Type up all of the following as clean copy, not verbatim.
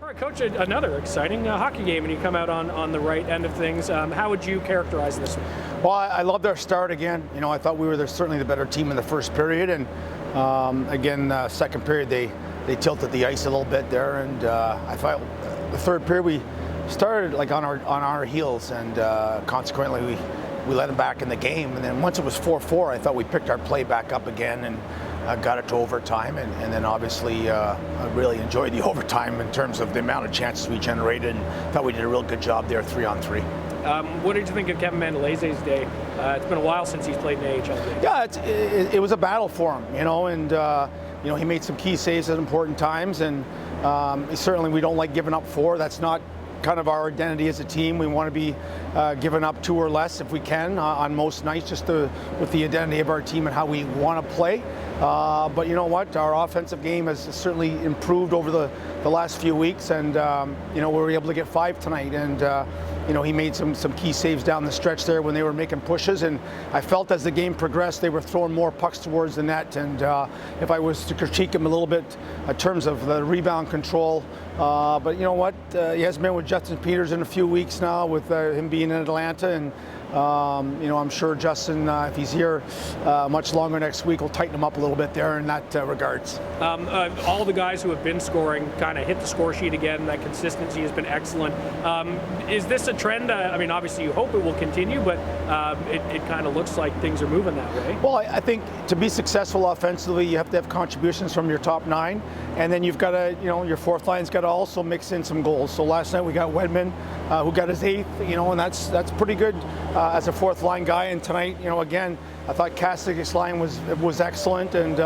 All right, Coach, another exciting hockey game, and you come out on the right end of things. How would you characterize this one? Well, I loved our start again. You know, I thought we were certainly the better team in the first period, and again, second period they tilted the ice a little bit there, and I thought the third period we started like on our heels, and consequently we let them back in the game. And then once it was 4-4, I thought we picked our play back up again and got it to overtime, and then obviously I really enjoyed the overtime in terms of the amount of chances we generated, and thought we did a real good job there 3-on-3. What did you think of Kevin Mandelese's day? It's been a while since he's played in AHL game. Yeah, it was a battle for him, you know, and you know, he made some key saves at important times, and certainly we don't like giving up 4. That's not kind of our identity as a team. We want to be giving up 2 or less if we can on most nights, just with the identity of our team and how we want to play. But you know what? Our offensive game has certainly improved over the last few weeks, and you know, we were able to get 5 tonight, and you know, he made some key saves down the stretch there when they were making pushes, and I felt as the game progressed they were throwing more pucks towards the net, and if I was to critique him a little bit in terms of the rebound control, but you know what? He hasn't been with Justin Peters in a few weeks now, with him being in Atlanta, and you know, I'm sure Justin, if he's here much longer next week, will tighten him up a little bit there in that regards. All the guys who have been scoring kind of hit the score sheet again. That consistency has been excellent. Is this a trend? I mean, obviously you hope it will continue, but it kind of looks like things are moving that way. Well, I think to be successful offensively, you have to have contributions from your top 9, and then you've got to, you know, your fourth line's got to also mix in some goals. So last night we got Wedman, who got his 8th, you know, and that's pretty good as a fourth line guy. And tonight, you know, again, I thought Cassidy's line was excellent, and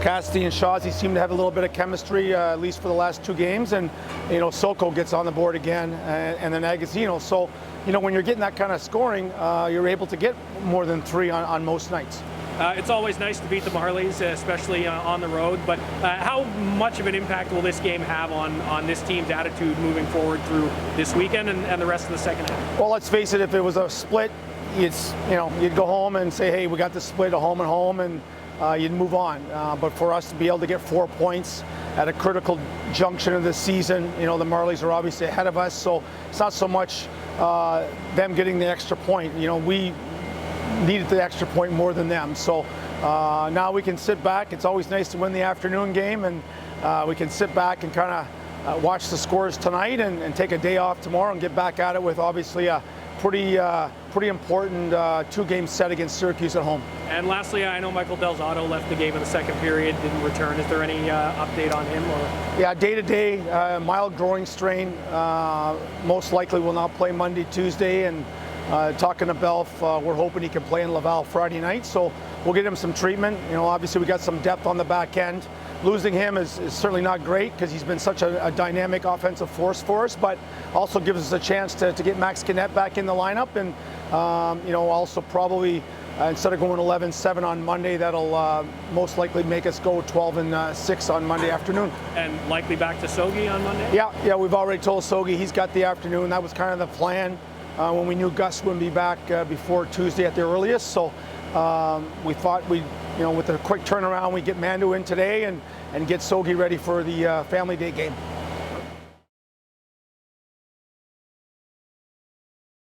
Cassidy and Shawzy seem to have a little bit of chemistry, at least for the last 2 games, and you know, Soko gets on the board again, and then Agazino. So you know, when you're getting that kind of scoring, you're able to get more than 3 on most nights. It's always nice to beat the Marlies, especially on the road, but how much of an impact will this game have on this team's attitude moving forward through this weekend and the rest of the second half? Well, let's face it, if it was a split, you'd go home and say, hey, we got the split, a home and home, and you'd move on. But for us to be able to get 4 points at a critical junction of the season, you know, the Marlies are obviously ahead of us, so it's not so much them getting the extra point. You know, we needed the extra point more than them. So now we can sit back. It's always nice to win the afternoon game, and we can sit back and kind of watch the scores tonight and take a day off tomorrow and get back at it with obviously a pretty important 2-game set against Syracuse at home. And lastly, I know Michael Delzato left the game in the second period, didn't return. Is there any update on him? Or? Yeah, day-to-day, mild growing strain. Most likely will not play Monday, Tuesday, and talking to Belf, we're hoping he can play in Laval Friday night, so we'll get him some treatment. You know, obviously we got some depth on the back end. Losing him is certainly not great because he's been such a dynamic offensive force for us, but also gives us a chance to get Max Canet back in the lineup, and you know, also probably instead of going 11-7 on Monday, that'll most likely make us go 12-6 on Monday afternoon. And likely back to Sogi on Monday? Yeah, we've already told Sogi he's got the afternoon. That was kind of the plan when we knew Gus wouldn't be back before Tuesday at the earliest. So we thought you know, with a quick turnaround, we get Mandu in today and get Sogi ready for the Family Day game.